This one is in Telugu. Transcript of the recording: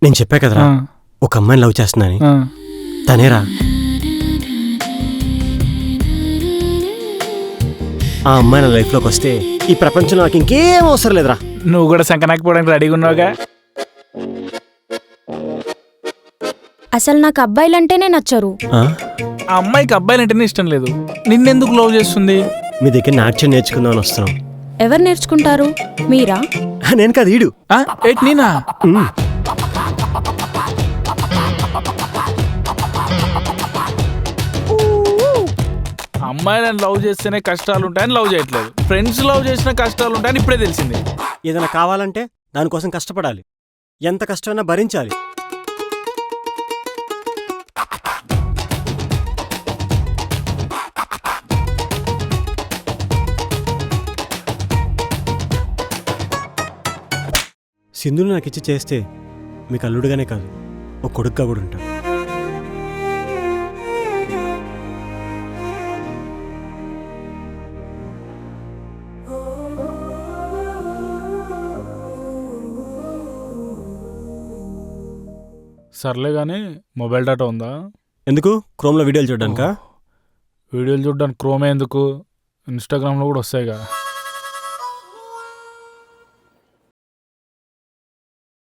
నేను చెప్పా కదరా ఒక అమ్మాయిని లవ్ చేస్తున్నాని. తనేరా. ఆ అమ్మాయి నా లైఫ్లోకి వస్తే ఈ ప్రపంచంలో నాకు ఇంకేం అవసరం లేదురా. నువ్వు కూడా సంకనాకపోవడానికి రెడీగా ఉన్నావుగా. అసలు నాకు అబ్బాయిలంటేనే నచ్చరు. ఆ అమ్మాయికి అబ్బాయిలంటేనే ఇష్టం లేదు. నిన్నెందుకు లవ్ చేస్తుంది? మీ దగ్గర నాట్యం నేర్చుకుందామని వస్తున్నాం. ఎవరు నేర్చుకుంటారు? మీరా? నేను కాదు, ఈడు. నేనా? అమ్మాయిలను లవ్ చేస్తేనే కష్టాలు ఉంటాయని లవ్ చేయట్లేదు. ఫ్రెండ్స్ లవ్ చేసిన కష్టాలు ఉంటాయని ఇప్పుడే తెలిసింది. ఏదైనా కావాలంటే దానికోసం కష్టపడాలి, ఎంత కష్టమైనా భరించాలి. సింధుని నాకు ఇచ్చి చేస్తే మీకు అల్లుడుగానే కాదు ఒక కొడుకుగా కూడా ఉంటాడు. సర్లే కానీ మొబైల్ డేటా ఉందా? ఎందుకు? క్రోమ్లో వీడియోలు చూడడానికా? వీడియోలు చూడడానికి క్రోమే ఎందుకు? ఇన్స్టాగ్రామ్లో కూడా వస్తాయిగా.